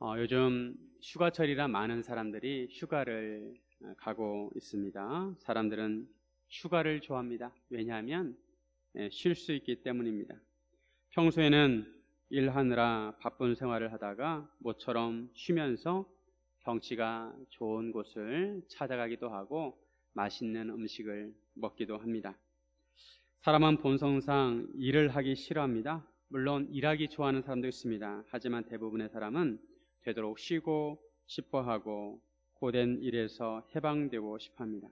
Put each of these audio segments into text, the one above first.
요즘 휴가철이라 많은 사람들이 휴가를 가고 있습니다. 사람들은 휴가를 좋아합니다. 왜냐하면 쉴 수 있기 때문입니다. 평소에는 일하느라 바쁜 생활을 하다가 모처럼 쉬면서 경치가 좋은 곳을 찾아가기도 하고 맛있는 음식을 먹기도 합니다. 사람은 본성상 일을 하기 싫어합니다. 물론 일하기 좋아하는 사람도 있습니다. 하지만 대부분의 사람은 되도록 쉬고 싶어하고 고된 일에서 해방되고 싶어합니다.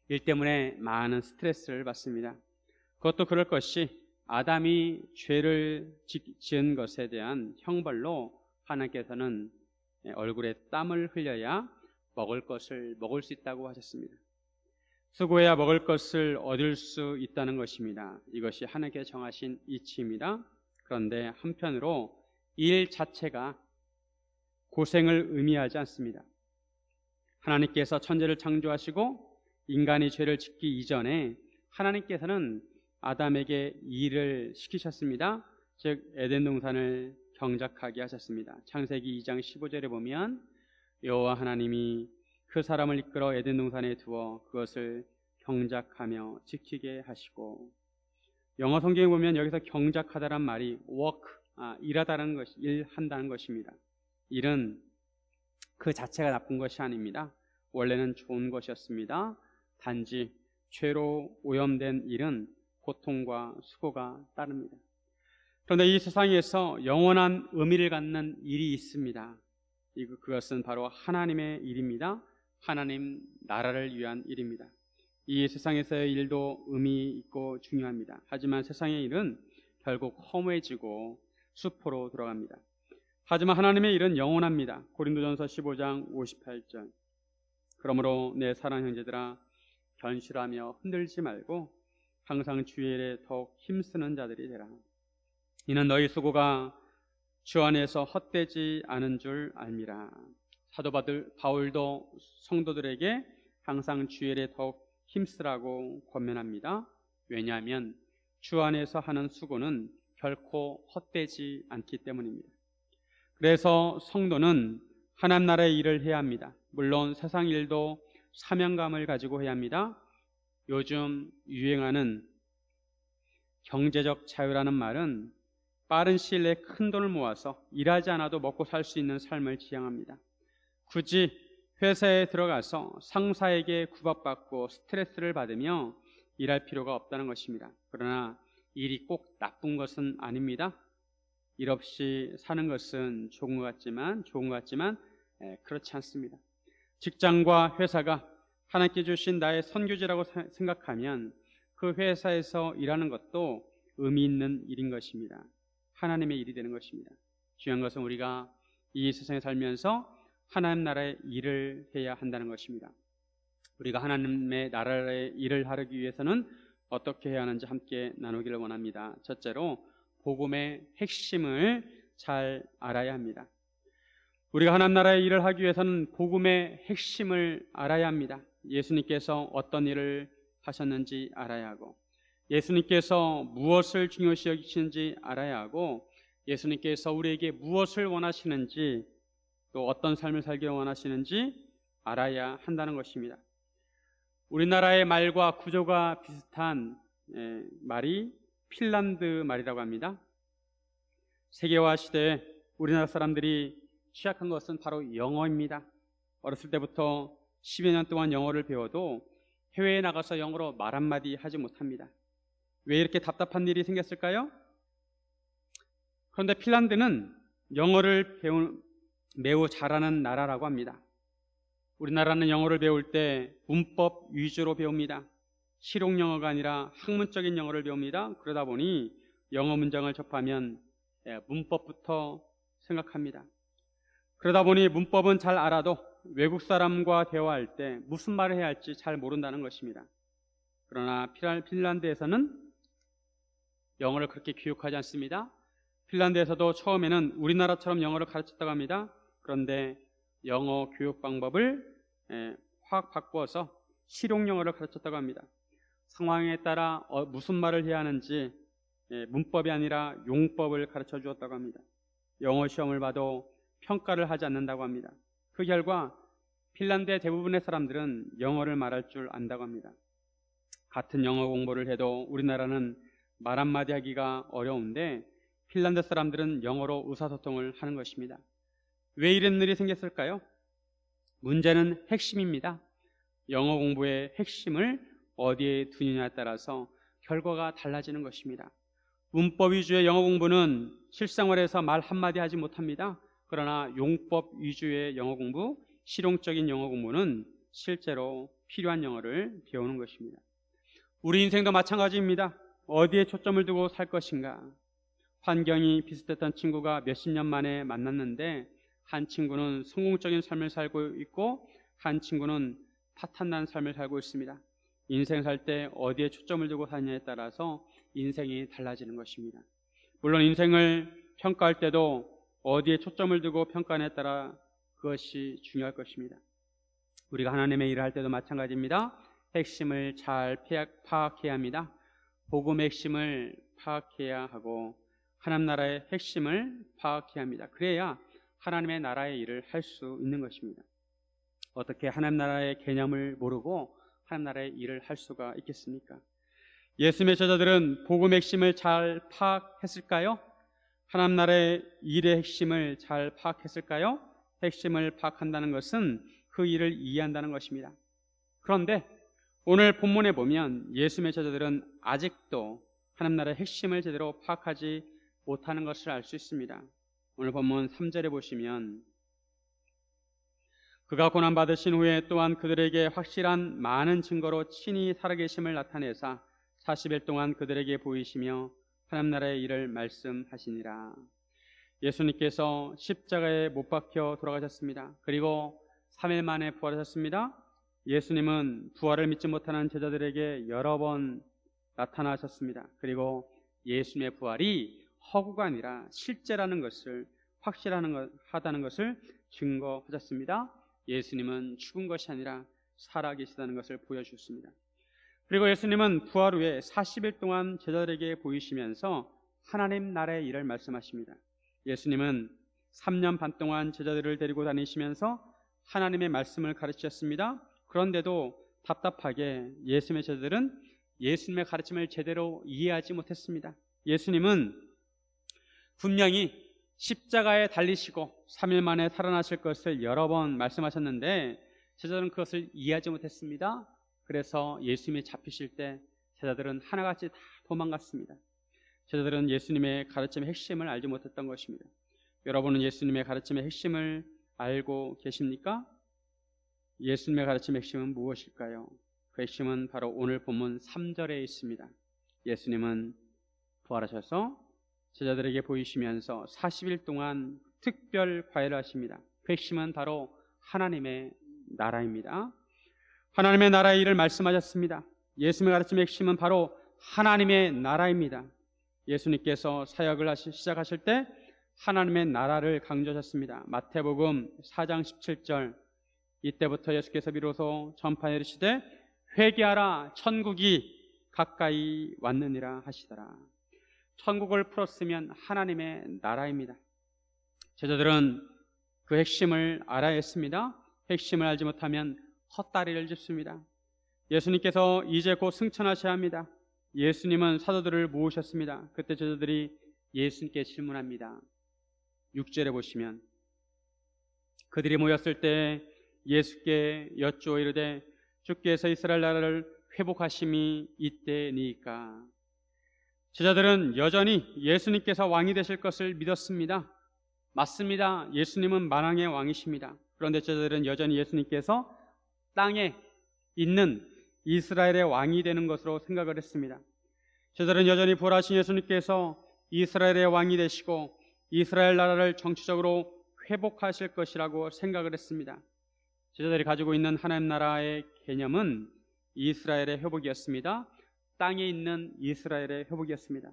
일 때문에 많은 스트레스를 받습니다. 그것도 그럴 것이 아담이 죄를 지은 것에 대한 형벌로 하나님께서는 얼굴에 땀을 흘려야 먹을 것을 먹을 수 있다고 하셨습니다. 수고해야 먹을 것을 얻을 수 있다는 것입니다. 이것이 하나님께서 정하신 이치입니다. 그런데 한편으로 일 자체가 고생을 의미하지 않습니다. 하나님께서 천지를 창조하시고 인간이 죄를 짓기 이전에 하나님께서는 아담에게 일을 시키셨습니다. 즉 에덴 동산을 경작하게 하셨습니다. 창세기 2장 15절에 보면 여호와 하나님이 그 사람을 이끌어 에덴 동산에 두어 그것을 경작하며 지키게 하시고, 영어 성경에 보면 여기서 경작하다란 말이 work, 일하다는 것이 일한다는 것입니다. 일은 그 자체가 나쁜 것이 아닙니다. 원래는 좋은 것이었습니다. 단지 죄로 오염된 일은 고통과 수고가 따릅니다. 그런데 이 세상에서 영원한 의미를 갖는 일이 있습니다. 그것은 바로 하나님의 일입니다. 하나님 나라를 위한 일입니다. 이 세상에서의 일도 의미 있고 중요합니다. 하지만 세상의 일은 결국 허무해지고 수포로 들어갑니다. 하지만 하나님의 일은 영원합니다. 고린도전서 15장 58절. 그러므로 내 사랑 형제들아, 견실하며 흔들지 말고 항상 주의 일에 더욱 힘쓰는 자들이 되라. 이는 너희 수고가 주 안에서 헛되지 않은 줄 알미라. 사도 바울도 성도들에게 항상 주의 일에 더욱 힘쓰라고 권면합니다. 왜냐하면 주 안에서 하는 수고는 결코 헛되지 않기 때문입니다. 그래서 성도는 하나님 나라의 일을 해야 합니다. 물론 세상 일도 사명감을 가지고 해야 합니다. 요즘 유행하는 경제적 자유라는 말은 빠른 시일 내에 큰 돈을 모아서 일하지 않아도 먹고 살 수 있는 삶을 지향합니다. 굳이 회사에 들어가서 상사에게 구박받고 스트레스를 받으며 일할 필요가 없다는 것입니다. 그러나 일이 꼭 나쁜 것은 아닙니다. 일 없이 사는 것은 좋은 것 같지만 그렇지 않습니다. 직장과 회사가 하나님께 주신 나의 선교지라고 생각하면 그 회사에서 일하는 것도 의미 있는 일인 것입니다. 하나님의 일이 되는 것입니다. 중요한 것은 우리가 이 세상에 살면서 하나님 나라의 일을 해야 한다는 것입니다. 우리가 하나님의 나라의 일을 하기 위해서는 어떻게 해야 하는지 함께 나누기를 원합니다. 첫째로 복음의 핵심을 잘 알아야 합니다. 우리가 하나님 나라의 일을 하기 위해서는 복음의 핵심을 알아야 합니다. 예수님께서 어떤 일을 하셨는지 알아야 하고, 예수님께서 무엇을 중요시 여기시는지 알아야 하고, 예수님께서 우리에게 무엇을 원하시는지, 또 어떤 삶을 살기를 원하시는지 알아야 한다는 것입니다. 우리나라의 말과 구조가 비슷한 말이 핀란드 말이라고 합니다. 세계화 시대에 우리나라 사람들이 취약한 것은 바로 영어입니다. 어렸을 때부터 10여 년 동안 영어를 배워도 해외에 나가서 영어로 말 한마디 하지 못합니다. 왜 이렇게 답답한 일이 생겼을까요? 그런데 핀란드는 영어를 매우 잘하는 나라라고 합니다. 우리나라는 영어를 배울 때 문법 위주로 배웁니다. 실용 영어가 아니라 학문적인 영어를 배웁니다. 그러다 보니 영어 문장을 접하면 문법부터 생각합니다. 그러다 보니 문법은 잘 알아도 외국 사람과 대화할 때 무슨 말을 해야 할지 잘 모른다는 것입니다. 그러나 핀란드에서는 영어를 그렇게 교육하지 않습니다. 핀란드에서도 처음에는 우리나라처럼 영어를 가르쳤다고 합니다. 그런데 영어 교육 방법을 확 바꾸어서 실용 영어를 가르쳤다고 합니다. 상황에 따라 무슨 말을 해야 하는지 문법이 아니라 용법을 가르쳐 주었다고 합니다. 영어 시험을 봐도 평가를 하지 않는다고 합니다. 그 결과 핀란드의 대부분의 사람들은 영어를 말할 줄 안다고 합니다. 같은 영어 공부를 해도 우리나라는 말 한마디 하기가 어려운데 핀란드 사람들은 영어로 의사소통을 하는 것입니다. 왜 이런 일이 생겼을까요? 문제는 핵심입니다. 영어 공부의 핵심을 어디에 두느냐에 따라서 결과가 달라지는 것입니다. 문법 위주의 영어 공부는 실생활에서 말 한마디 하지 못합니다. 그러나 용법 위주의 영어 공부, 실용적인 영어 공부는 실제로 필요한 영어를 배우는 것입니다. 우리 인생도 마찬가지입니다. 어디에 초점을 두고 살 것인가? 환경이 비슷했던 친구가 몇십 년 만에 만났는데 한 친구는 성공적인 삶을 살고 있고 한 친구는 파탄난 삶을 살고 있습니다. 인생 살 때 어디에 초점을 두고 사느냐에 따라서 인생이 달라지는 것입니다. 물론 인생을 평가할 때도 어디에 초점을 두고 평가하느냐에 따라 그것이 중요할 것입니다. 우리가 하나님의 일을 할 때도 마찬가지입니다. 핵심을 잘 파악해야 합니다. 복음의 핵심을 파악해야 하고 하나님 나라의 핵심을 파악해야 합니다. 그래야 하나님의 나라의 일을 할 수 있는 것입니다. 어떻게 하나님 나라의 개념을 모르고 하나님 나라의 일을 할 수가 있겠습니까? 예수님의 제자들은 복음의 핵심을 잘 파악했을까요? 하나님 나라의 일의 핵심을 잘 파악했을까요? 핵심을 파악한다는 것은 그 일을 이해한다는 것입니다. 그런데 오늘 본문에 보면 예수님의 제자들은 아직도 하나님 나라의 핵심을 제대로 파악하지 못하는 것을 알 수 있습니다. 오늘 본문 3절에 보시면 그가 고난받으신 후에 또한 그들에게 확실한 많은 증거로 친히 살아계심을 나타내사 40일 동안 그들에게 보이시며 하나님 나라의 일을 말씀하시니라. 예수님께서 십자가에 못 박혀 돌아가셨습니다. 그리고 3일 만에 부활하셨습니다. 예수님은 부활을 믿지 못하는 제자들에게 여러 번 나타나셨습니다. 그리고 예수님의 부활이 허구가 아니라 실제라는 것을 확실하다는 것을 증거하셨습니다. 예수님은 죽은 것이 아니라 살아계시다는 것을 보여주셨습니다. 그리고 예수님은 부활 후에 40일 동안 제자들에게 보이시면서 하나님 나라의 일을 말씀하십니다. 예수님은 3년 반 동안 제자들을 데리고 다니시면서 하나님의 말씀을 가르치셨습니다. 그런데도 답답하게 예수님의 제자들은 예수님의 가르침을 제대로 이해하지 못했습니다. 예수님은 분명히 십자가에 달리시고 3일 만에 살아나실 것을 여러 번 말씀하셨는데 제자들은 그것을 이해하지 못했습니다. 그래서 예수님이 잡히실 때 제자들은 하나같이 다 도망갔습니다. 제자들은 예수님의 가르침의 핵심을 알지 못했던 것입니다. 여러분은 예수님의 가르침의 핵심을 알고 계십니까? 예수님의 가르침의 핵심은 무엇일까요? 그 핵심은 바로 오늘 본문 3절에 있습니다. 예수님은 부활하셔서 제자들에게 보이시면서 40일 동안 특별 과외를 하십니다. 그 핵심은 바로 하나님의 나라입니다. 하나님의 나라의 일을 말씀하셨습니다. 예수님의 가르침의 핵심은 바로 하나님의 나라입니다. 예수님께서 사역을 시작하실 때 하나님의 나라를 강조하셨습니다. 마태복음 4장 17절 이때부터 예수께서 비로소 전파에 이르시되 회개하라 천국이 가까이 왔느니라 하시더라. 천국을 풀었으면 하나님의 나라입니다. 제자들은 그 핵심을 알아야 했습니다. 핵심을 알지 못하면 헛다리를 짚습니다. 예수님께서 이제 곧 승천하셔야 합니다. 예수님은 사도들을 모으셨습니다. 그때 제자들이 예수님께 질문합니다. 6절에 보시면 그들이 모였을 때 예수께 여쭈어 이르되 주께서 이스라엘 나라를 회복하심이 이때니까. 제자들은 여전히 예수님께서 왕이 되실 것을 믿었습니다. 맞습니다. 예수님은 만왕의 왕이십니다. 그런데 제자들은 여전히 예수님께서 땅에 있는 이스라엘의 왕이 되는 것으로 생각을 했습니다. 제자들은 여전히 부활하신 예수님께서 이스라엘의 왕이 되시고 이스라엘 나라를 정치적으로 회복하실 것이라고 생각을 했습니다. 제자들이 가지고 있는 하나님 나라의 개념은 이스라엘의 회복이었습니다. 땅에 있는 이스라엘의 회복이었습니다.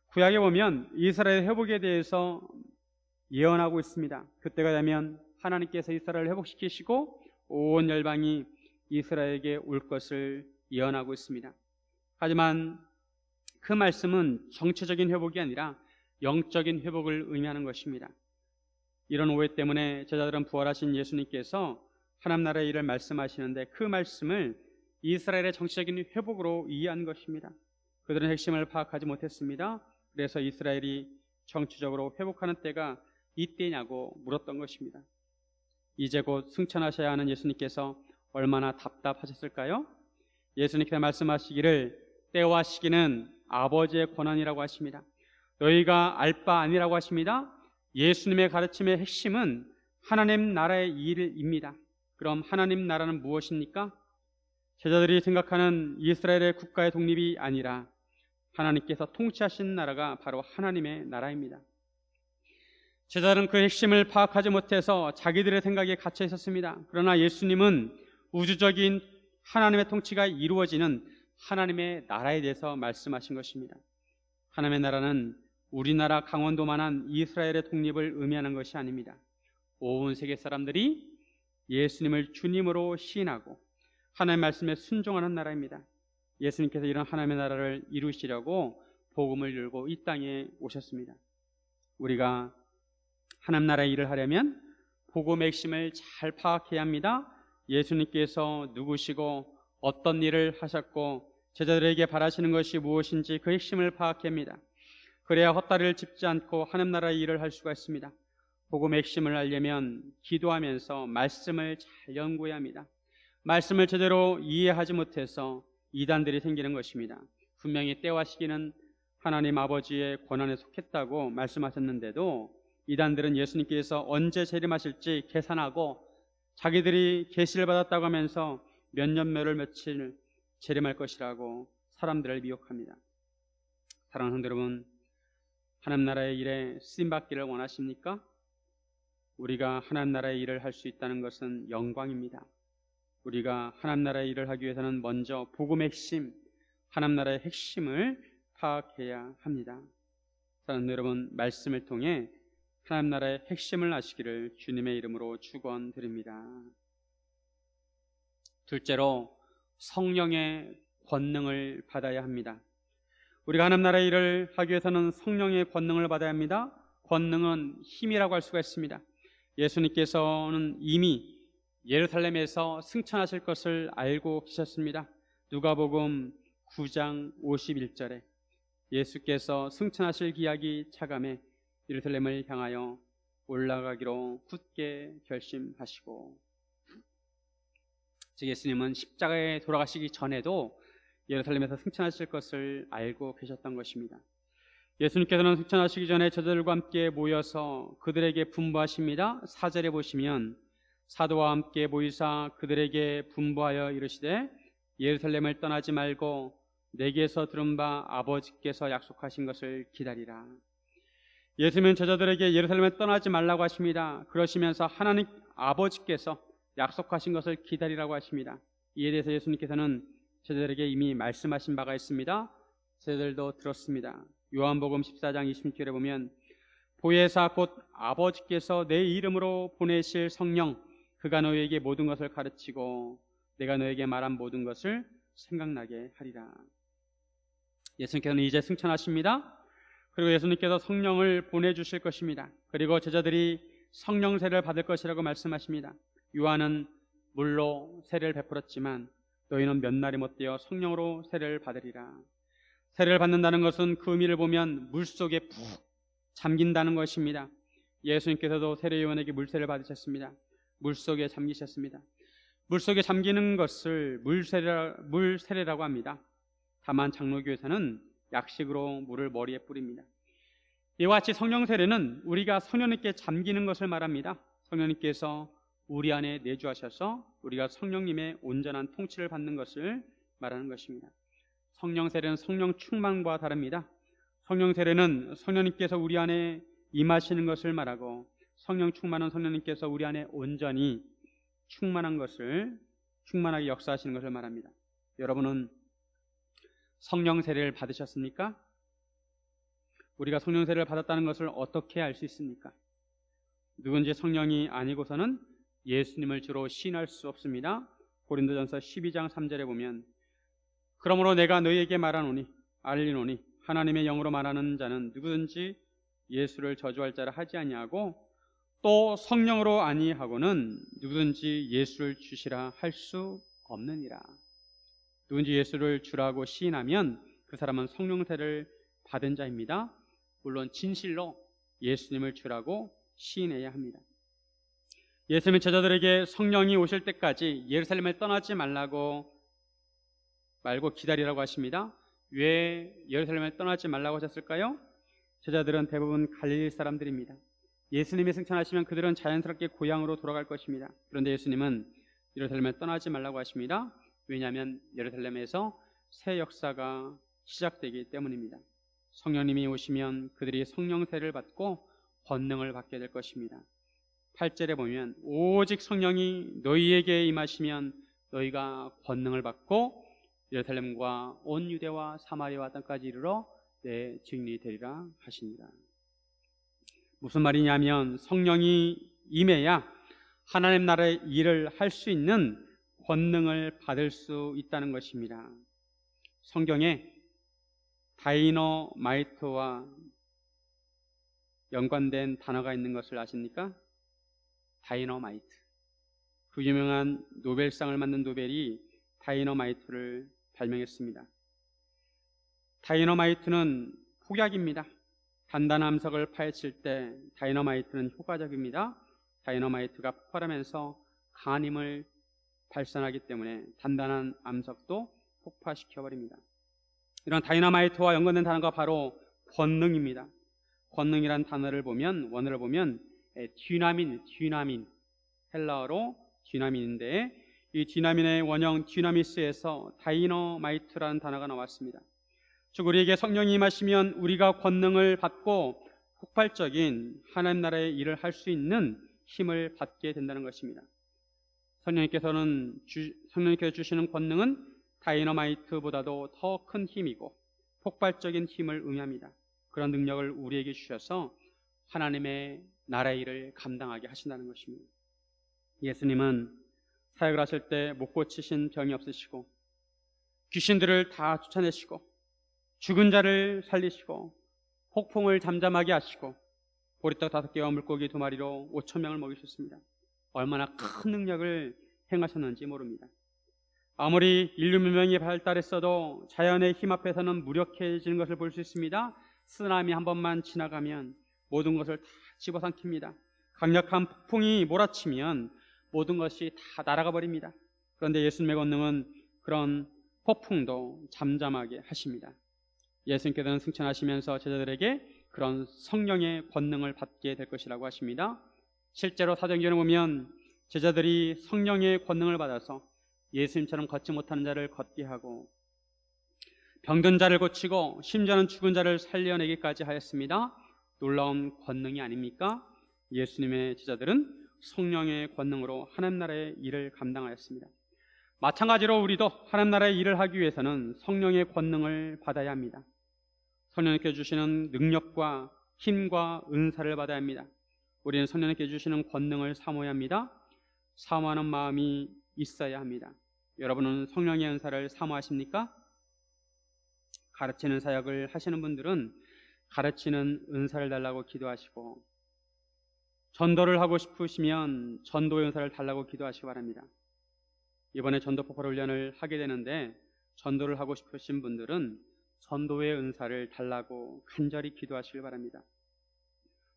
구약에 보면 이스라엘의 회복에 대해서 예언하고 있습니다. 그때가 되면 하나님께서 이스라엘을 회복시키시고 온 열방이 이스라엘에게 올 것을 예언하고 있습니다. 하지만 그 말씀은 정체적인 회복이 아니라 영적인 회복을 의미하는 것입니다. 이런 오해 때문에 제자들은 부활하신 예수님께서 하나님 나라의 일을 말씀하시는데 그 말씀을 이스라엘의 정치적인 회복으로 이해한 것입니다. 그들은 핵심을 파악하지 못했습니다. 그래서 이스라엘이 정치적으로 회복하는 때가 이때냐고 물었던 것입니다. 이제 곧 승천하셔야 하는 예수님께서 얼마나 답답하셨을까요? 예수님께서 말씀하시기를 때와 시기는 아버지의 권한이라고 하십니다. 너희가 알 바 아니라고 하십니다. 예수님의 가르침의 핵심은 하나님 나라의 일입니다. 그럼 하나님 나라는 무엇입니까? 제자들이 생각하는 이스라엘의 국가의 독립이 아니라 하나님께서 통치하신 나라가 바로 하나님의 나라입니다. 제자들은 그 핵심을 파악하지 못해서 자기들의 생각에 갇혀 있었습니다. 그러나 예수님은 우주적인 하나님의 통치가 이루어지는 하나님의 나라에 대해서 말씀하신 것입니다. 하나님의 나라는 우리나라 강원도만한 이스라엘의 독립을 의미하는 것이 아닙니다. 온 세계 사람들이 예수님을 주님으로 시인하고 하나님의 말씀에 순종하는 나라입니다. 예수님께서 이런 하나님의 나라를 이루시려고 복음을 열고 이 땅에 오셨습니다. 우리가 하나님 나라의 일을 하려면 복음의 핵심을 잘 파악해야 합니다. 예수님께서 누구시고 어떤 일을 하셨고 제자들에게 바라시는 것이 무엇인지 그 핵심을 파악해야 합니다. 그래야 헛다리를 짚지 않고 하나님 나라의 일을 할 수가 있습니다. 복음의 핵심을 알려면 기도하면서 말씀을 잘 연구해야 합니다. 말씀을 제대로 이해하지 못해서 이단들이 생기는 것입니다. 분명히 때와 시기는 하나님 아버지의 권한에 속했다고 말씀하셨는데도 이단들은 예수님께서 언제 재림하실지 계산하고 자기들이 계시를 받았다고 하면서 몇 년 몇월 며칠 재림할 것이라고 사람들을 미혹합니다. 사랑하는 성도 여러분, 하나님 나라의 일에 쓰임받기를 원하십니까? 우리가 하나님 나라의 일을 할 수 있다는 것은 영광입니다. 우리가 하나님 나라의 일을 하기 위해서는 먼저 복음의 핵심, 하나님 나라의 핵심을 파악해야 합니다. 사랑하는 여러분, 말씀을 통해 하나님 나라의 핵심을 아시기를 주님의 이름으로 축원드립니다. 둘째로 성령의 권능을 받아야 합니다. 우리가 하나님 나라의 일을 하기 위해서는 성령의 권능을 받아야 합니다. 권능은 힘이라고 할 수가 있습니다. 예수님께서는 이미 예루살렘에서 승천하실 것을 알고 계셨습니다. 누가복음 9장 51절에 예수께서 승천하실 기약이 차감해 예루살렘을 향하여 올라가기로 굳게 결심하시고, 즉 예수님은 십자가에 돌아가시기 전에도 예루살렘에서 승천하실 것을 알고 계셨던 것입니다. 예수님께서는 승천하시기 전에 제자들과 함께 모여서 그들에게 분부하십니다. 4절에 보시면 사도와 함께 모이사 그들에게 분부하여 이르시되 예루살렘을 떠나지 말고 내게서 들은 바 아버지께서 약속하신 것을 기다리라. 예수님은 제자들에게 예루살렘을 떠나지 말라고 하십니다. 그러시면서 하나님 아버지께서 약속하신 것을 기다리라고 하십니다. 이에 대해서 예수님께서는 제자들에게 이미 말씀하신 바가 있습니다. 제자들도 들었습니다. 요한복음 14장 26절에 보면 보혜사 곧 아버지께서 내 이름으로 보내실 성령 그가 너희에게 모든 것을 가르치고 내가 너에게 말한 모든 것을 생각나게 하리라. 예수님께서는 이제 승천하십니다. 그리고 예수님께서 성령을 보내주실 것입니다. 그리고 제자들이 성령 세례를 받을 것이라고 말씀하십니다. 요한은 물로 세례를 베풀었지만 너희는 몇 날이 못되어 성령으로 세례를 받으리라. 세례를 받는다는 것은 그 의미를 보면 물속에 푹 잠긴다는 것입니다. 예수님께서도 세례요한에게 물세례를 받으셨습니다. 물속에 잠기셨습니다. 물속에 잠기는 것을 물세례라고 합니다. 다만 장로교에서는 약식으로 물을 머리에 뿌립니다. 이와 같이 성령 세례는 우리가 성령님께 잠기는 것을 말합니다. 성령님께서 우리 안에 내주하셔서 우리가 성령님의 온전한 통치를 받는 것을 말하는 것입니다. 성령 세례는 성령 충만과 다릅니다. 성령 세례는 성령님께서 우리 안에 임하시는 것을 말하고 성령 충만은 성령님께서 우리 안에 온전히 충만한 것을 충만하게 역사하시는 것을 말합니다. 여러분은 성령 세례를 받으셨습니까? 우리가 성령 세례를 받았다는 것을 어떻게 알 수 있습니까? 누군지 성령이 아니고서는 예수님을 주로 시인할 수 없습니다. 고린도전서 12장 3절에 보면 그러므로 내가 너희에게 말하노니 알리노니 하나님의 영으로 말하는 자는 누구든지 예수를 저주할 자를 하지 아니하고 또 성령으로 아니하고는 누구든지 예수를 주시라 할 수 없느니라. 누군지 예수를 주라고 시인하면 그 사람은 성령세를 받은 자입니다. 물론 진실로 예수님을 주라고 시인해야 합니다. 예수님은 제자들에게 성령이 오실 때까지 예루살렘을 떠나지 말고 기다리라고 하십니다. 왜 예루살렘을 떠나지 말라고 하셨을까요? 제자들은 대부분 갈릴리 사람들입니다. 예수님이 승천하시면 그들은 자연스럽게 고향으로 돌아갈 것입니다. 그런데 예수님은 예루살렘을 떠나지 말라고 하십니다. 왜냐하면 예루살렘에서 새 역사가 시작되기 때문입니다. 성령님이 오시면 그들이 성령세를 받고 권능을 받게 될 것입니다. 8절에 보면 오직 성령이 너희에게 임하시면 너희가 권능을 받고 예루살렘과 온 유대와 사마리아와 땅까지 이르러 내 증인이 되리라 하십니다. 무슨 말이냐면 성령이 임해야 하나님 나라의 일을 할 수 있는 권능을 받을 수 있다는 것입니다. 성경에 다이너마이트와 연관된 단어가 있는 것을 아십니까? 다이너마이트. 그 유명한 노벨상을 받는 노벨이 다이너마이트를 발명했습니다. 다이너마이트는 폭약입니다. 단단한 암석을 파헤칠 때 다이너마이트는 효과적입니다. 다이너마이트가 폭발하면서 강한 힘을 발산하기 때문에 단단한 암석도 폭파시켜버립니다. 이런 다이너마이트와 연관된 단어가 바로 권능입니다. 권능이란 단어를 보면, 원어를 보면 듀나민, 헬라어로 듀나민인데 이 듀나민의 원형 듀나미스에서 다이너마이트라는 단어가 나왔습니다. 즉 우리에게 성령이 임하시면 우리가 권능을 받고 폭발적인 하나님 나라의 일을 할 수 있는 힘을 받게 된다는 것입니다. 성령님께서 주시는 권능은 다이너마이트보다도 더 큰 힘이고 폭발적인 힘을 의미합니다. 그런 능력을 우리에게 주셔서 하나님의 나라의 일을 감당하게 하신다는 것입니다. 예수님은 사역을 하실 때 못 고치신 병이 없으시고 귀신들을 다 쫓아내시고 죽은 자를 살리시고 폭풍을 잠잠하게 하시고 보리떡 5개와 물고기 2마리로 5,000명을 먹이셨습니다. 얼마나 큰 능력을 행하셨는지 모릅니다. 아무리 인류 문명이 발달했어도 자연의 힘 앞에서는 무력해지는 것을 볼 수 있습니다. 쓰나미 한 번만 지나가면 모든 것을 다 집어삼킵니다. 강력한 폭풍이 몰아치면 모든 것이 다 날아가 버립니다. 그런데 예수님의 권능은 그런 폭풍도 잠잠하게 하십니다. 예수님께서는 승천하시면서 제자들에게 그런 성령의 권능을 받게 될 것이라고 하십니다. 실제로 사도행전을 보면 제자들이 성령의 권능을 받아서 예수님처럼 걷지 못하는 자를 걷게 하고 병든 자를 고치고 심지어는 죽은 자를 살려내기까지 하였습니다. 놀라운 권능이 아닙니까? 예수님의 제자들은 성령의 권능으로 하나님 나라의 일을 감당하였습니다. 마찬가지로 우리도 하나님 나라의 일을 하기 위해서는 성령의 권능을 받아야 합니다. 성령님께 주시는 능력과 힘과 은사를 받아야 합니다. 우리는 성령님께 주시는 권능을 사모해야 합니다. 사모하는 마음이 있어야 합니다. 여러분은 성령의 은사를 사모하십니까? 가르치는 사역을 하시는 분들은 가르치는 은사를 달라고 기도하시고 전도를 하고 싶으시면 전도의 은사를 달라고 기도하시기 바랍니다. 이번에 전도 폭발 훈련을 하게 되는데 전도를 하고 싶으신 분들은 전도의 은사를 달라고 간절히 기도하시길 바랍니다.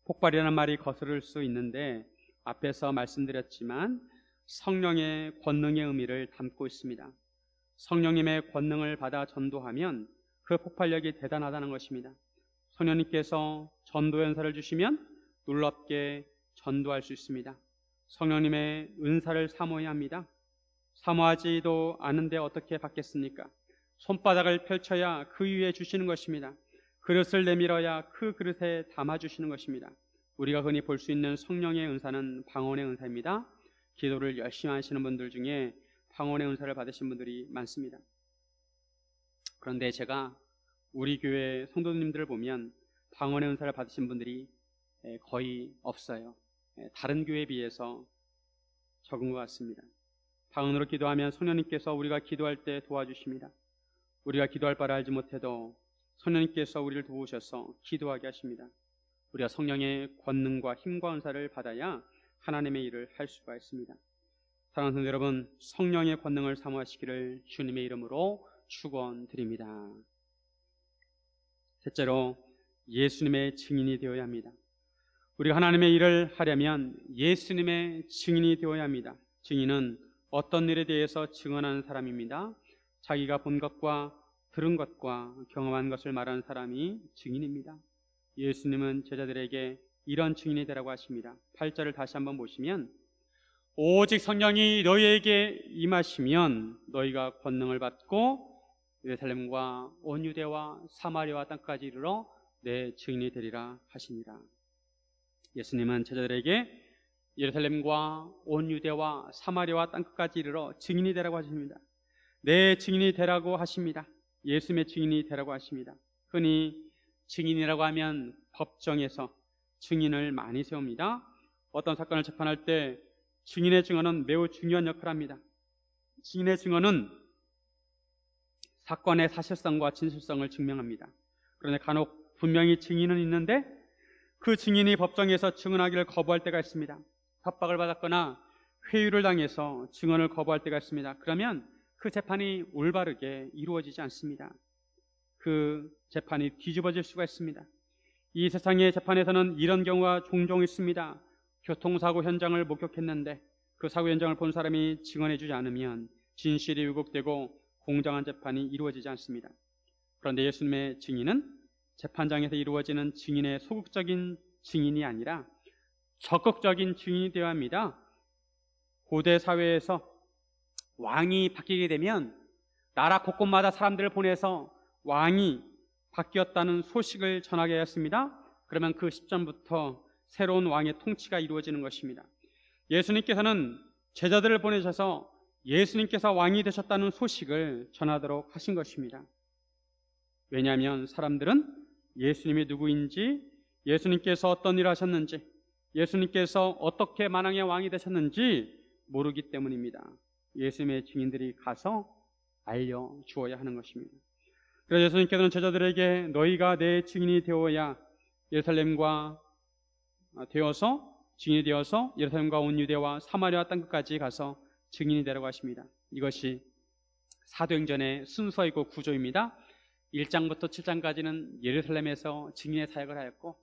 폭발이라는 말이 거스를 수 있는데 앞에서 말씀드렸지만 성령의 권능의 의미를 담고 있습니다. 성령님의 권능을 받아 전도하면 그 폭발력이 대단하다는 것입니다. 성령님께서 전도의 은사를 주시면 놀랍게 전도할 수 있습니다. 성령님의 은사를 사모해야 합니다. 사모하지도 않은데 어떻게 받겠습니까? 손바닥을 펼쳐야 그 위에 주시는 것입니다. 그릇을 내밀어야 그 그릇에 담아주시는 것입니다. 우리가 흔히 볼 수 있는 성령의 은사는 방언의 은사입니다. 기도를 열심히 하시는 분들 중에 방언의 은사를 받으신 분들이 많습니다. 그런데 제가 우리 교회 성도님들을 보면 방언의 은사를 받으신 분들이 거의 없어요. 다른 교회에 비해서 적은 것 같습니다. 방언으로 기도하면 성령님께서 우리가 기도할 때 도와주십니다. 우리가 기도할 바를 알지 못해도 성령님께서 우리를 도우셔서 기도하게 하십니다. 우리가 성령의 권능과 힘과 은사를 받아야 하나님의 일을 할 수가 있습니다. 사랑하는 성도 여러분, 성령의 권능을 사모하시기를 주님의 이름으로 축원드립니다. 셋째로, 예수님의 증인이 되어야 합니다. 우리가 하나님의 일을 하려면 예수님의 증인이 되어야 합니다. 증인은 어떤 일에 대해서 증언하는 사람입니다. 자기가 본 것과 들은 것과 경험한 것을 말하는 사람이 증인입니다. 예수님은 제자들에게 이런 증인이 되라고 하십니다. 8절을 다시 한번 보시면, 오직 성령이 너희에게 임하시면 너희가 권능을 받고 예루살렘과 온 유대와 사마리아와 땅까지 이르러 내 증인이 되리라 하시니라. 예수님은 제자들에게 예루살렘과 온 유대와 사마리아와 땅까지 이르러 증인이 되라고 하십니다. 내 증인이 되라고 하십니다. 예수님의 증인이 되라고 하십니다. 흔히 증인이라고 하면 법정에서 증인을 많이 세웁니다. 어떤 사건을 재판할 때 증인의 증언은 매우 중요한 역할을 합니다. 증인의 증언은 사건의 사실성과 진실성을 증명합니다. 그런데 간혹 분명히 증인은 있는데 그 증인이 법정에서 증언하기를 거부할 때가 있습니다. 협박을 받았거나 회유를 당해서 증언을 거부할 때가 있습니다. 그러면 그 재판이 올바르게 이루어지지 않습니다. 그 재판이 뒤집어질 수가 있습니다. 이 세상의 재판에서는 이런 경우가 종종 있습니다. 교통사고 현장을 목격했는데 그 사고 현장을 본 사람이 증언해주지 않으면 진실이 왜곡되고 공정한 재판이 이루어지지 않습니다. 그런데 예수님의 증인은 재판장에서 이루어지는 증인의 소극적인 증인이 아니라 적극적인 증인이 되어야 합니다. 고대 사회에서 왕이 바뀌게 되면 나라 곳곳마다 사람들을 보내서 왕이 바뀌었다는 소식을 전하게 하였습니다. 그러면 그 시점부터 새로운 왕의 통치가 이루어지는 것입니다. 예수님께서는 제자들을 보내셔서 예수님께서 왕이 되셨다는 소식을 전하도록 하신 것입니다. 왜냐하면 사람들은 예수님이 누구인지, 예수님께서 어떤 일을 하셨는지, 예수님께서 어떻게 만왕의 왕이 되셨는지 모르기 때문입니다. 예수님의 증인들이 가서 알려주어야 하는 것입니다. 그래서 예수님께서는 제자들에게 너희가 내 증인이 되어야 예루살렘과 증인이 되어서 예루살렘과 온 유대와 사마리아 땅끝까지 가서 증인이 되라고 하십니다. 이것이 사도행전의 순서이고 구조입니다. 1장부터 7장까지는 예루살렘에서 증인의 사역을 하였고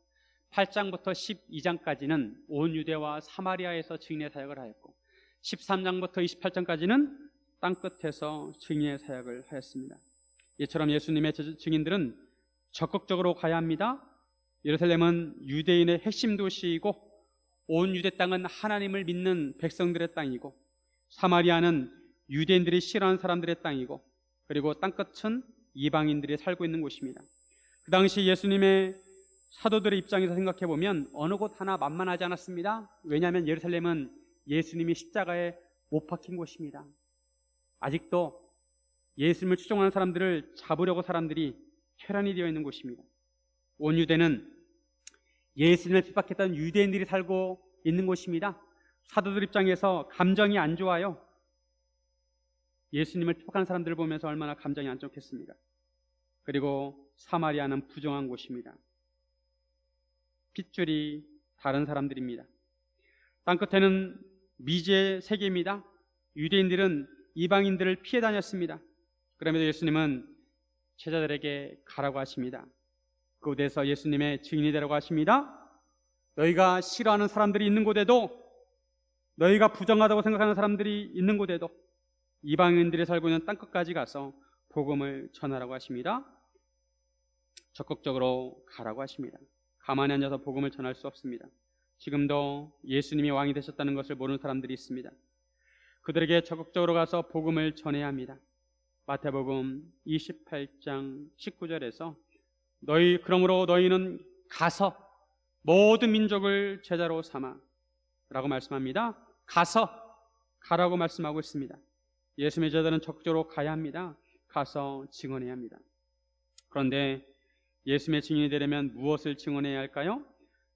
8장부터 12장까지는 온 유대와 사마리아에서 증인의 사역을 하였고 13장부터 28장까지는 땅끝에서 증인의 사역을 하였습니다. 이처럼 예수님의 증인들은 적극적으로 가야 합니다. 예루살렘은 유대인의 핵심 도시이고 온 유대 땅은 하나님을 믿는 백성들의 땅이고 사마리아는 유대인들이 싫어하는 사람들의 땅이고 그리고 땅끝은 이방인들이 살고 있는 곳입니다. 그 당시 예수님의 사도들의 입장에서 생각해보면 어느 곳 하나 만만하지 않았습니다. 왜냐하면 예루살렘은 예수님이 십자가에 못 박힌 곳입니다. 아직도 예수님을 추종하는 사람들을 잡으려고 사람들이 혈안이 되어 있는 곳입니다. 온 유대는 예수님을 핍박했던 유대인들이 살고 있는 곳입니다. 사도들 입장에서 감정이 안 좋아요. 예수님을 핍박하는 사람들을 보면서 얼마나 감정이 안 좋겠습니까? 그리고 사마리아는 부정한 곳입니다. 핏줄이 다른 사람들입니다. 땅끝에는 미지의 세계입니다. 유대인들은 이방인들을 피해 다녔습니다. 그럼에도 예수님은 제자들에게 가라고 하십니다. 그곳에서 예수님의 증인이 되라고 하십니다. 너희가 싫어하는 사람들이 있는 곳에도, 너희가 부정하다고 생각하는 사람들이 있는 곳에도 이방인들이 살고 있는 땅끝까지 가서 복음을 전하라고 하십니다. 적극적으로 가라고 하십니다. 가만히 앉아서 복음을 전할 수 없습니다. 지금도 예수님이 왕이 되셨다는 것을 모르는 사람들이 있습니다. 그들에게 적극적으로 가서 복음을 전해야 합니다. 마태복음 28장 19절에서 그러므로 너희는 가서 모든 민족을 제자로 삼아 라고 말씀합니다. 가라고 말씀하고 있습니다. 예수님의 제자들은 적극적으로 가야 합니다. 가서 증언해야 합니다. 그런데 예수님의 증인이 되려면 무엇을 증언해야 할까요?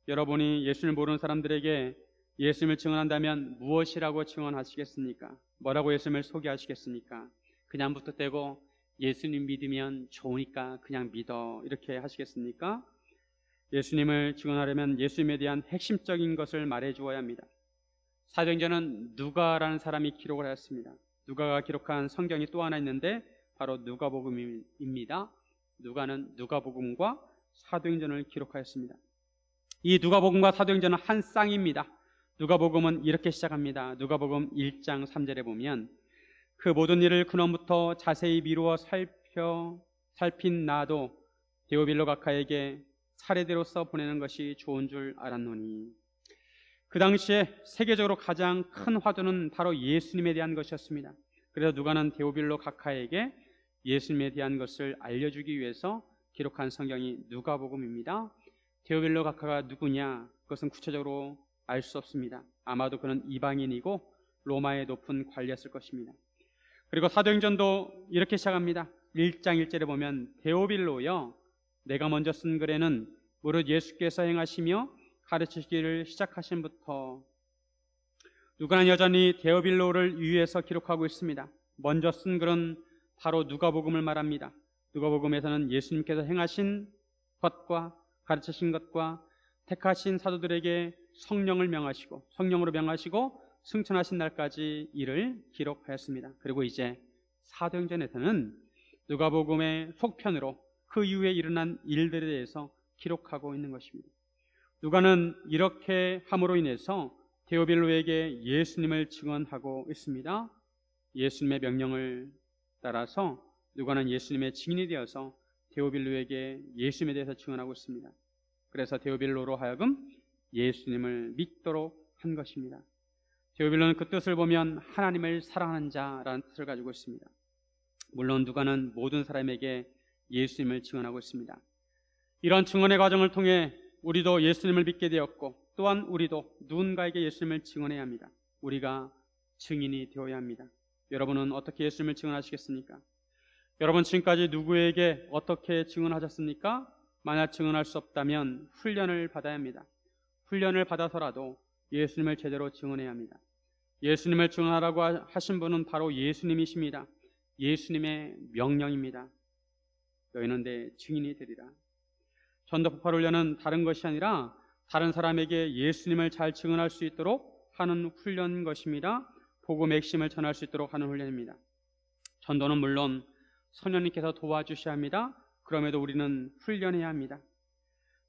여러분이 예수님을 모르는 사람들에게 예수님을 증언한다면 무엇이라고 증언하시겠습니까? 뭐라고 예수님을 소개하시겠습니까? 그냥 붙어대고 예수님 믿으면 좋으니까 그냥 믿어 이렇게 하시겠습니까? 예수님을 증언하려면 예수님에 대한 핵심적인 것을 말해 주어야 합니다. 사도행전은 누가라는 사람이 기록을 하였습니다. 누가가 기록한 성경이 또 하나 있는데 바로 누가복음입니다. 누가는 누가복음과 사도행전을 기록하였습니다. 이 누가복음과 사도행전은 한 쌍입니다. 누가복음은 이렇게 시작합니다. 누가복음 1장 3절에 보면 그 모든 일을 근원부터 자세히 미루어 살핀 나도 데오빌로 각하에게 차례대로 써 보내는 것이 좋은 줄 알았노니. 그 당시에 세계적으로 가장 큰 화두는 바로 예수님에 대한 것이었습니다. 그래서 누가는 데오빌로 각하에게 예수님에 대한 것을 알려주기 위해서 기록한 성경이 누가복음입니다. 데오빌로 각하가 누구냐? 그것은 구체적으로 알 수 없습니다. 아마도 그는 이방인이고 로마의 높은 관리였을 것입니다. 그리고 사도행전도 이렇게 시작합니다. 1장 1절에 보면 데오빌로여 내가 먼저 쓴 글에는 무릇 예수께서 행하시며 가르치시기를 시작하신부터. 누가는 여전히 데오빌로를 유의해서 기록하고 있습니다. 먼저 쓴 글은 바로 누가복음을 말합니다. 누가복음에서는 예수님께서 행하신 것과 가르치신 것과 택하신 사도들에게 성령으로 명하시고 승천하신 날까지 이를 기록하였습니다. 그리고 이제 사도행전에서는 누가복음의 속편으로 그 이후에 일어난 일들에 대해서 기록하고 있는 것입니다. 누가는 이렇게 함으로 인해서 데오빌로에게 예수님을 증언하고 있습니다. 예수님의 명령을 따라서 누가는 예수님의 증인이 되어서 데오빌로에게 예수님에 대해서 증언하고 있습니다. 그래서 데오빌로로 하여금 예수님을 믿도록 한 것입니다. 데오빌로는 그 뜻을 보면 하나님을 사랑하는 자라는 뜻을 가지고 있습니다. 물론 누가는 모든 사람에게 예수님을 증언하고 있습니다. 이런 증언의 과정을 통해 우리도 예수님을 믿게 되었고 또한 우리도 누군가에게 예수님을 증언해야 합니다. 우리가 증인이 되어야 합니다. 여러분은 어떻게 예수님을 증언하시겠습니까? 여러분 지금까지 누구에게 어떻게 증언하셨습니까? 만약 증언할 수 없다면 훈련을 받아야 합니다. 훈련을 받아서라도 예수님을 제대로 증언해야 합니다. 예수님을 증언하라고 하신 분은 바로 예수님이십니다. 예수님의 명령입니다. 너희는 내 증인이 되리라. 전도 폭발 훈련은 다른 것이 아니라 다른 사람에게 예수님을 잘 증언할 수 있도록 하는 훈련인 것입니다. 복음의 핵심을 전할 수 있도록 하는 훈련입니다. 전도는 물론 성령님께서 도와주셔야 합니다. 그럼에도 우리는 훈련해야 합니다.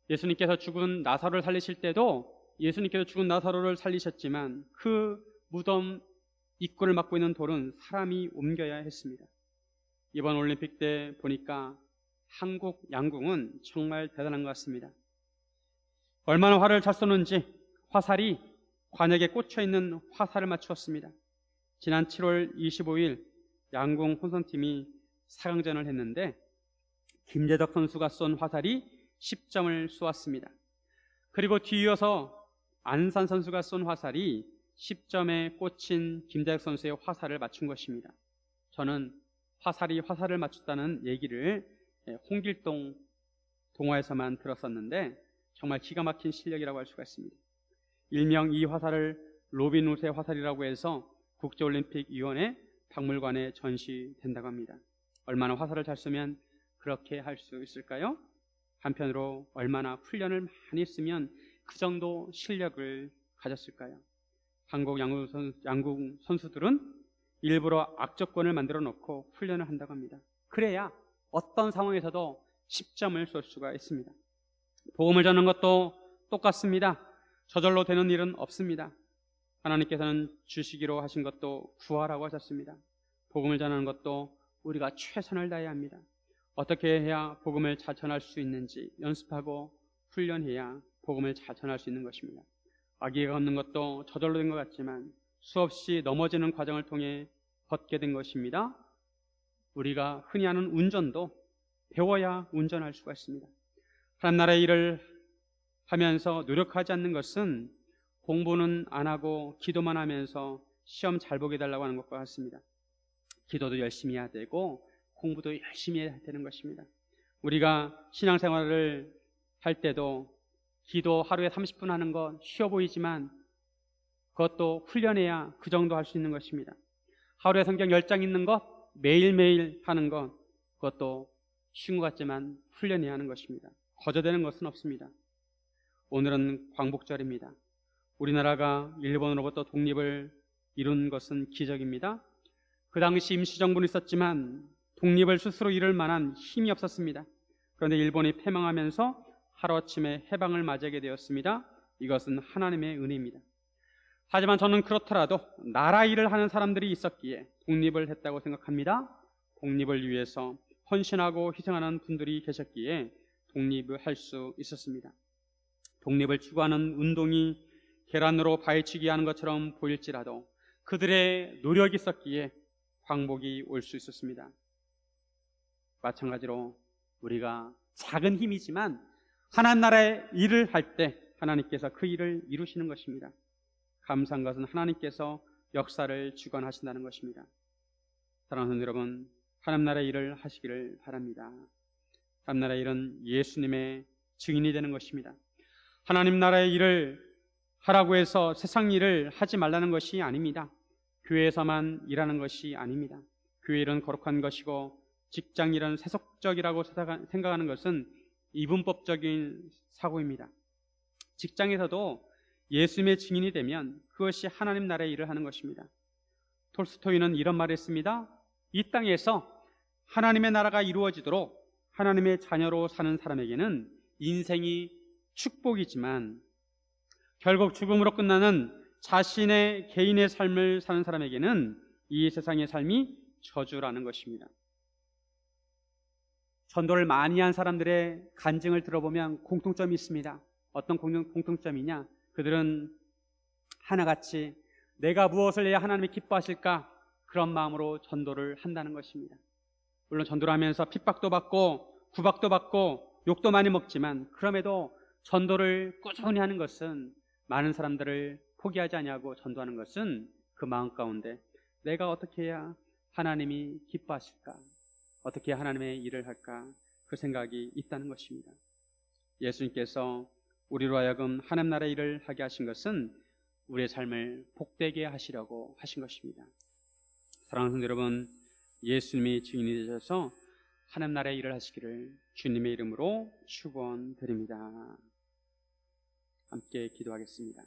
예수님께서 죽은 나사로를 살리실 때도 예수님께서 죽은 나사로를 살리셨지만 그 무덤 입구를 막고 있는 돌은 사람이 옮겨야 했습니다. 이번 올림픽 때 보니까 한국 양궁은 정말 대단한 것 같습니다. 얼마나 활을 잘 쏘는지 화살이 관역에 꽂혀있는 화살을 맞추었습니다. 지난 7월 25일 양궁 혼선팀이 4강전을 했는데 김재덕 선수가 쏜 화살이 10점을 쏘았습니다. 그리고 뒤이어서 안산 선수가 쏜 화살이 10점에 꽂힌 김재덕 선수의 화살을 맞춘 것입니다. 저는 화살이 화살을 맞췄다는 얘기를 홍길동 동화에서만 들었었는데 정말 기가 막힌 실력이라고 할 수가 있습니다. 일명 이 화살을 로빈훗의 화살이라고 해서 국제올림픽위원회 박물관에 전시된다고 합니다. 얼마나 화살을 잘 쏘면 그렇게 할 수 있을까요? 한편으로 얼마나 훈련을 많이 했으면 그 정도 실력을 가졌을까요? 한국 양궁 선수들은 일부러 악조건을 만들어 놓고 훈련을 한다고 합니다. 그래야 어떤 상황에서도 10점을 쏠 수가 있습니다. 복음을 전하는 것도 똑같습니다. 저절로 되는 일은 없습니다. 하나님께서는 주시기로 하신 것도 구하라고 하셨습니다. 복음을 전하는 것도 우리가 최선을 다해야 합니다. 어떻게 해야 복음을 잘 전할 수 있는지 연습하고 훈련해야 복음을 잘 전할 수 있는 것입니다. 아기가 걷는 것도 저절로 된 것 같지만 수없이 넘어지는 과정을 통해 걷게 된 것입니다. 우리가 흔히 하는 운전도 배워야 운전할 수가 있습니다. 하나님 나라의 일을 하면서 노력하지 않는 것은 공부는 안 하고 기도만 하면서 시험 잘 보게 해달라고 하는 것과 같습니다. 기도도 열심히 해야 되고 공부도 열심히 해야 되는 것입니다. 우리가 신앙생활을 할 때도 기도 하루에 30분 하는 건 쉬워 보이지만 그것도 훈련해야 그 정도 할 수 있는 것입니다. 하루에 성경 10장 읽는 것 매일매일 하는 것 그것도 쉬운 것 같지만 훈련해야 하는 것입니다. 거저되는 것은 없습니다. 오늘은 광복절입니다. 우리나라가 일본으로부터 독립을 이룬 것은 기적입니다. 그 당시 임시정부는 있었지만 독립을 스스로 이룰 만한 힘이 없었습니다. 그런데 일본이 패망하면서 하루아침에 해방을 맞이하게 되었습니다. 이것은 하나님의 은혜입니다. 하지만 저는 그렇더라도 나라 일을 하는 사람들이 있었기에 독립을 했다고 생각합니다. 독립을 위해서 헌신하고 희생하는 분들이 계셨기에 독립을 할 수 있었습니다. 독립을 추구하는 운동이 계란으로 바위치기 하는 것처럼 보일지라도 그들의 노력이 있었기에 광복이 올 수 있었습니다. 마찬가지로 우리가 작은 힘이지만 하나님 나라의 일을 할 때 하나님께서 그 일을 이루시는 것입니다. 감사한 것은 하나님께서 역사를 주관하신다는 것입니다. 사랑하는 여러분, 하나님 나라의 일을 하시기를 바랍니다. 하나님 나라의 일은 예수님의 증인이 되는 것입니다. 하나님 나라의 일을 하라고 해서 세상 일을 하지 말라는 것이 아닙니다. 교회에서만 일하는 것이 아닙니다. 교회 일은 거룩한 것이고 직장 일은 세속적이라고 생각하는 것은 이분법적인 사고입니다. 직장에서도 예수님의 증인이 되면 그것이 하나님 나라의 일을 하는 것입니다. 톨스토이는 이런 말을 했습니다. 이 땅에서 하나님의 나라가 이루어지도록 하나님의 자녀로 사는 사람에게는 인생이 축복이지만 결국 죽음으로 끝나는 자신의 개인의 삶을 사는 사람에게는 이 세상의 삶이 저주라는 것입니다. 전도를 많이 한 사람들의 간증을 들어보면 공통점이 있습니다. 어떤 공통점이냐? 그들은 하나같이 내가 무엇을 해야 하나님이 기뻐하실까? 그런 마음으로 전도를 한다는 것입니다. 물론 전도를 하면서 핍박도 받고 구박도 받고 욕도 많이 먹지만 그럼에도 전도를 꾸준히 하는 것은 많은 사람들을 포기하지 아니하고 전도하는 것은 그 마음 가운데 내가 어떻게 해야 하나님이 기뻐하실까? 어떻게 하나님의 일을 할까? 그 생각이 있다는 것입니다. 예수님께서 우리로 하여금 하나님 나라의 일을 하게 하신 것은 우리의 삶을 복되게 하시려고 하신 것입니다. 사랑하는 여러분, 예수님이 증인이 되셔서 하나님 나라의 일을 하시기를 주님의 이름으로 축원드립니다. 함께 기도하겠습니다.